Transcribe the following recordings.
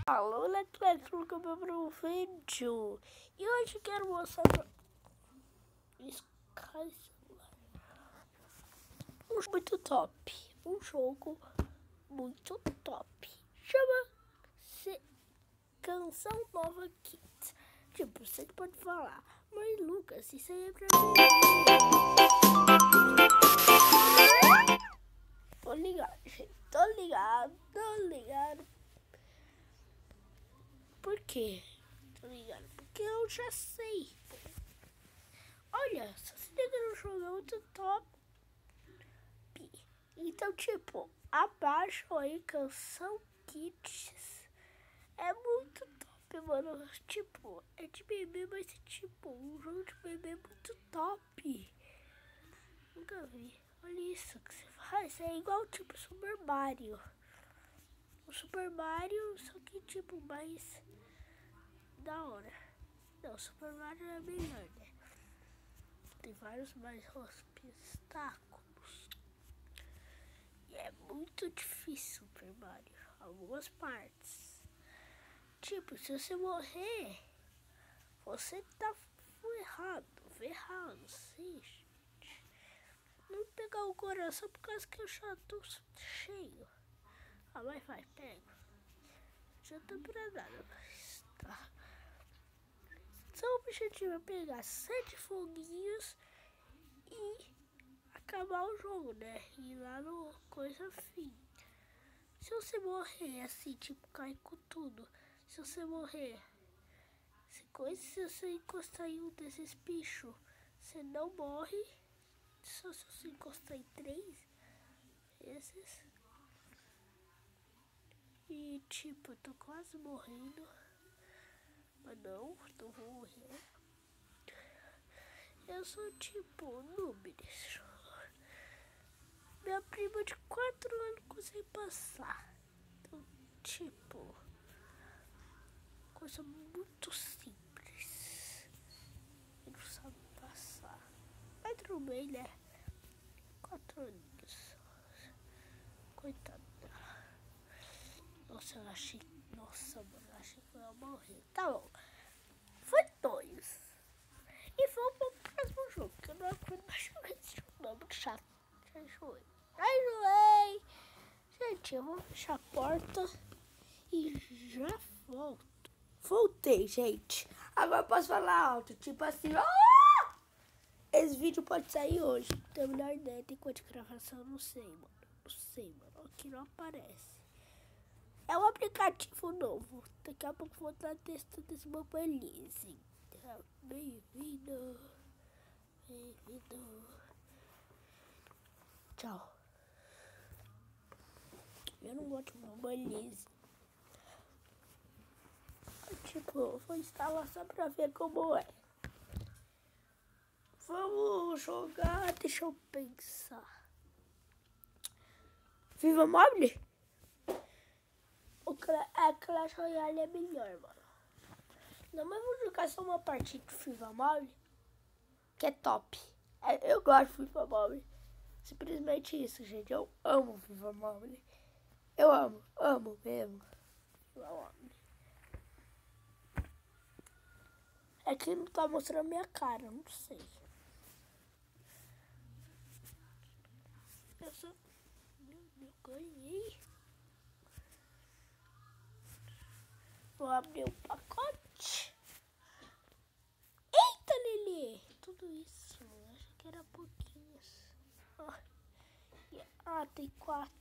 Alô, Atlético, para um vídeo. E hoje quero mostrar um jogo muito top. Um jogo muito top. Chama-se Canção Nova Kids. Tipo, você pode falar, mas Lucas, isso aí é pra mim. Tô ligado, gente. Tô ligado. Por quê? Tô ligado? Porque eu já sei. Olha, só se liga no jogo, é muito top. Então, tipo, abaixo aí, Canção Kids. É muito top, mano. Tipo, é de bebê, mas é tipo um jogo de bebê muito top. Nunca vi. Olha isso que você faz. É igual tipo Super Mario. O Super Mario, só que tipo mais da hora. Não, Super Mario é melhor, né? Tem vários mais obstáculos. E é muito difícil Super Mario. Algumas partes. Tipo, se você morrer, você tá ferrado, sim, gente. Não pegar o coração por causa que eu já tô cheio. Ah, vai, pega. Já tô pra nada, mas tá. Seu objetivo é pegar 7 foguinhos e acabar o jogo, né? Ir lá no coisa fim. Se você morrer assim, tipo, cai com tudo. Se você morrer, se você encostar em um desses bichos, você não morre. Só se você encostar em 3 esses. E tipo, eu tô quase morrendo. Mas não vou morrer. Eu sou tipo noob nesse jogo. Minha prima de 4 anos consegue passar. Então, tipo, coisa muito simples. Ele não sabe passar. Mas tudo bem, né? 4 anos. Coitada. Nossa, eu achei. Nossa, mano, eu achei que eu ia morrer. Tá bom. Foi 2. E vamos pro próximo jogo. Que eu não aguento mais jogar esse jogo. Não, muito chato. Já enjoei. Gente, eu vou fechar a porta e já volto. Voltei, gente. Agora posso falar alto. Tipo assim, oh! Esse vídeo pode sair hoje. Não tenho a melhor ideia. Tem quanto de gravação? Não sei, mano. Aqui não aparece. É um aplicativo novo. Daqui a pouco vou estar testando esse mobilismo. Bem-vindo. Tchau. Eu não gosto de mobilismo. Tipo, vou instalar só pra ver como é. Vamos jogar, deixa eu pensar. Viva Mobile? A Clash Royale é melhor, mano. Não, mas vamos jogar só uma partida de FIFA Mobile, que é top. Eu gosto de FIFA Mobile. Simplesmente isso, gente. Eu amo FIFA Mobile. Eu amo mesmo. FIFA Mobile. É que não tá mostrando minha cara, não sei. Eu ganhei. Vou abrir o pacote. Eita, Lili! Tudo isso, eu achei que era pouquinhos. Tem 4.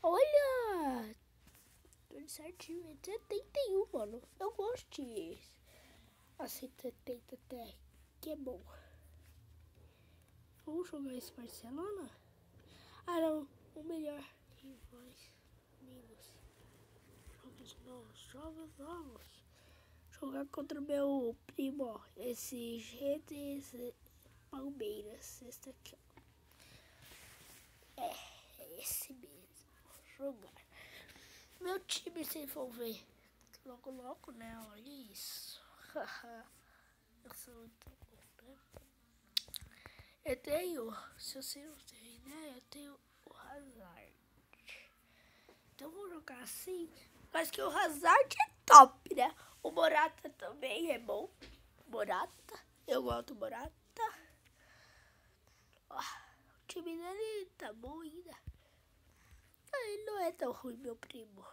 Olha! Tudo certinho. 71, mano. Eu gosto de assim, 70 até. Que é bom. Vamos jogar esse Barcelona? Ah, não. O melhor. Rivais. Amigos. Jogos novos. Jogar contra o meu primo, ó. Esse GT Palmeiras. Esse aqui, ó. É esse mesmo. Vou jogar. Meu time se for ver. Logo, né? Olha isso. Eu sou muito bom, né? Eu tenho, se você não tem ideia, eu tenho o Hazard. Então vou jogar assim, mas que o Hazard é top, né? O Morata também é bom. Morata, eu gosto do Morata. Ó, o time dele tá bom ainda. Ele não é tão ruim, meu primo.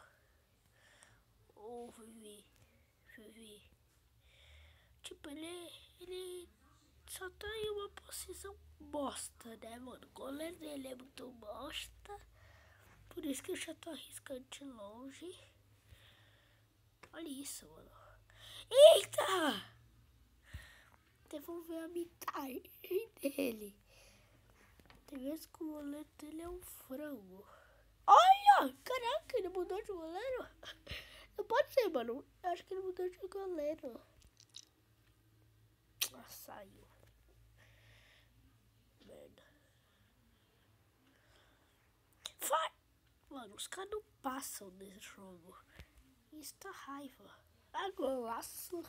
O Vivi. Tipo, ele só tá em uma posição bosta, né, mano? O goleiro dele é muito bosta. Por isso que eu já tô arriscando de longe. Olha isso, mano. Eita! Devolver a metade dele. Tem vezes que o goleiro dele é um frango. Olha! Caraca, ele mudou de goleiro? Não pode ser, mano. Eu acho que ele mudou de goleiro. Ah, saiu. Merda. Vai! Mano, os caras não passam nesse jogo. Isso tá raiva. Ah, golaço.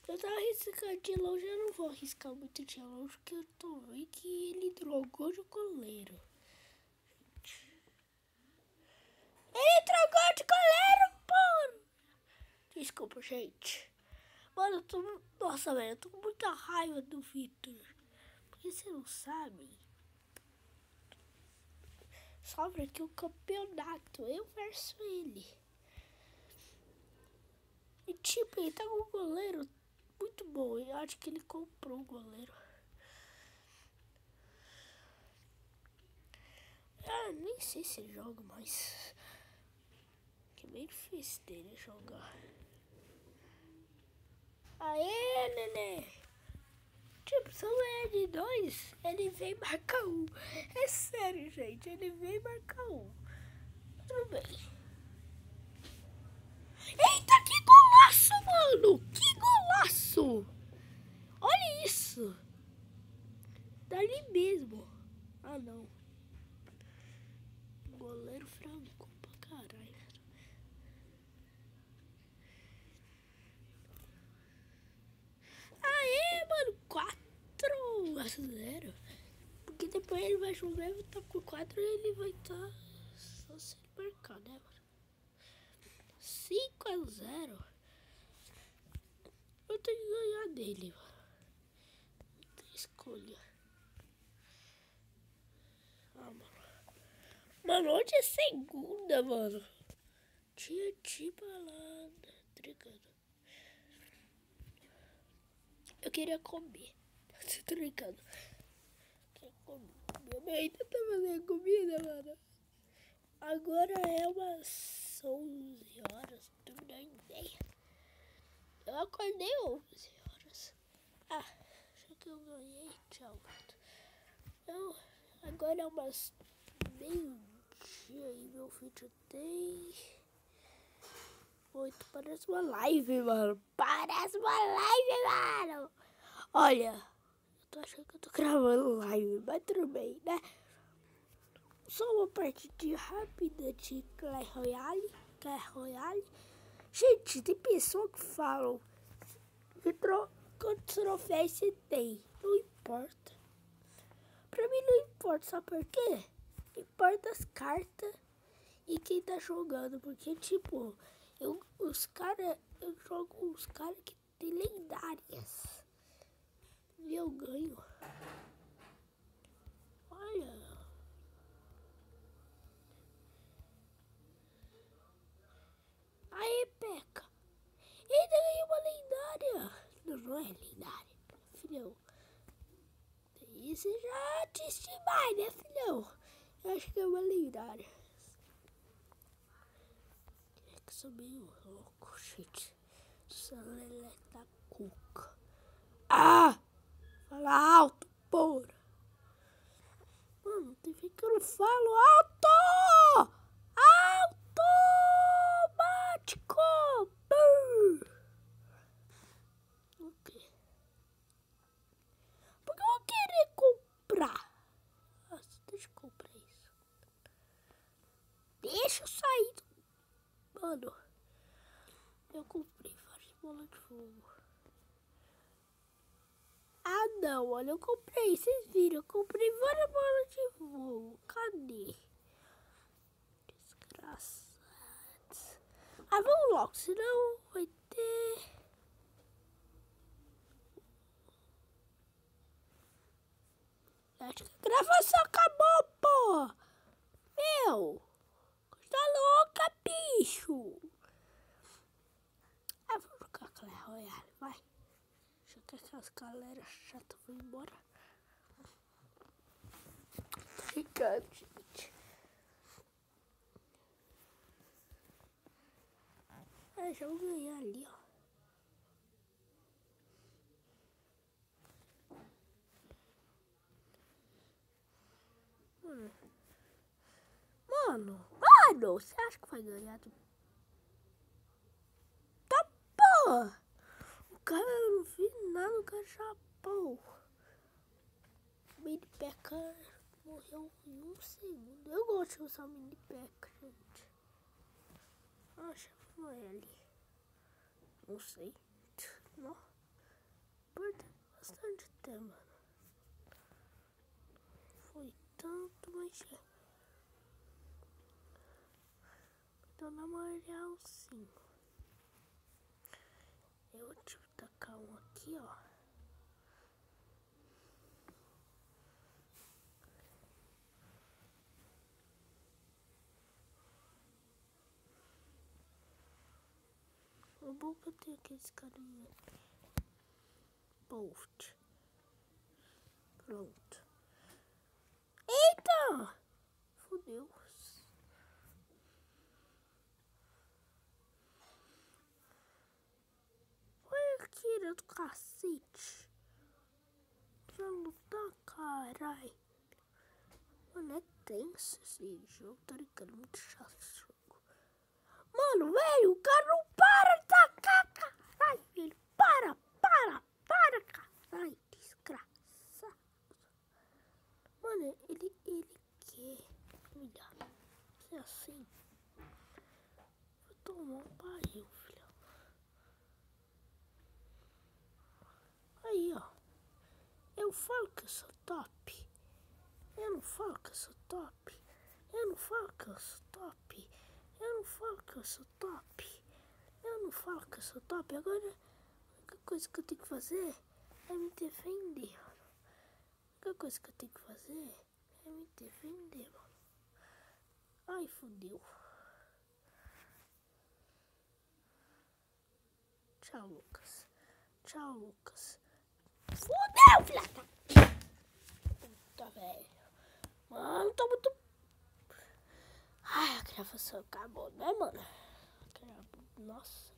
Eu tava arriscando de longe, eu não vou arriscar muito de longe, porque eu tô vendo que ele drogou de goleiro. Ele trocou de goleiro, pô! Desculpa, gente. Mano, eu tô... Nossa, velho, eu tô com muita raiva do Vitor. Porque você não sabe. Sobra aqui o campeonato, eu versus ele. E tipo, ele tá com um goleiro muito bom. Eu acho que ele comprou o goleiro. Ah, nem sei se ele joga mais. Que é bem difícil dele jogar. Aê, nenê! Tipo, se eu ganhar de 2, ele vem marcar 1. É sério, gente. Ele vem marcar 1. Tudo bem. Eita, que golaço, mano! Que golaço! Olha isso! Dali mesmo. Ah, não. Goleiro franco pra caralho. Aê, mano. 4-0. Porque depois ele vai jogar e vai estar com 4 e ele vai estar só sem marcar, né, mano? 5-0. Eu tenho que ganhar dele, mano. Não tem escolha. Ah, mano. Mano, hoje é segunda, mano. Dia de balada. Trincando. Eu queria comer. Tô brincando. Minha mãe ainda tá fazendo comida, mano. Agora é umas 11 horas. Não me dá ideia. Eu acordei 11 horas. Ah, acho que eu ganhei. Tchau, mano. Agora é umas meio-dia e meu vídeo tem 8. Parece uma live, mano. Parece uma live, mano. Olha, eu tô achando que eu tô gravando live, mas tudo bem, né? Só uma partidinha rápida de Clash Royale. Gente, tem pessoas que falam quantos troféus você tem. Não importa. Pra mim não importa, sabe por quê? Importa as cartas e quem tá jogando. Porque, tipo, eu jogo os caras que tem lendárias. E eu ganho. Olha. Aí, Peca. Ainda ganhei uma lendária. Não é lendária, filhão. Isso já te demais, né, filhão? Eu acho que é uma lendária. É que eu sou meio louco, gente. Lelé da cuca. Ah! Fala alto, porra. Mano, tem que eu não falo alto! Automático! O quê? Porque eu vou querer comprar. Nossa, deixa eu comprar isso. Deixa eu sair. Mano, eu comprei várias bolas de fogo. Ah, não, olha, eu comprei, vocês viram, eu comprei várias bolas de voo. Cadê? Desgraçados. Ah, vamos logo, senão vai ter... Acho que a gravação acabou, pô. Meu, tá louca, bicho. Ah, vamos jogar Clash Royale, vai. Já que aquelas galera chata vão embora. Tô brincando, gente. Ah, já vou ganhar ali, ó. Mano, você acha que vai ganhar? Tá, pô! O cara, eu não vi nada, o cara já, pô. O mini P.E.K.K.A morreu em 1 segundo. Eu gosto de usar o mini P.E.K.K.A, gente. Acho que foi ali. Não sei. Não. Perdeu bastante tempo, mano. Foi tanto, mas é. Então, na maioria, sim. Eu vou te tacar um aqui, ó. O bom que eu tenho aqueles carinha. Bolt. Pronto. Eita! Fudeu. Olha aqui, do cacete. Já lutar, carai. Mano, é tenso esse jogo, tá ligado? Muito chato esse jogo. Mano, velho, o cara não para de tacar, caralho, velho. Para, caralho, desgraçado. Mano, ele quer humilhar. Se é assim, vou tomar um barril, filho. Aí, ó. Eu falo que eu sou top. Eu não falo que eu sou top. Eu não falo que eu sou top. Eu não falo que eu sou top. Eu não falo que eu sou top. Agora, a única coisa que eu tenho que fazer é me defender, mano. A única coisa que eu tenho que fazer é me defender, mano. Ai, fudeu. Tchau, Lucas. Tchau, Lucas. Fudeu, filha da puta, velho. Mano, tô muito... Ai, a gravação acabou, né, mano? Nossa.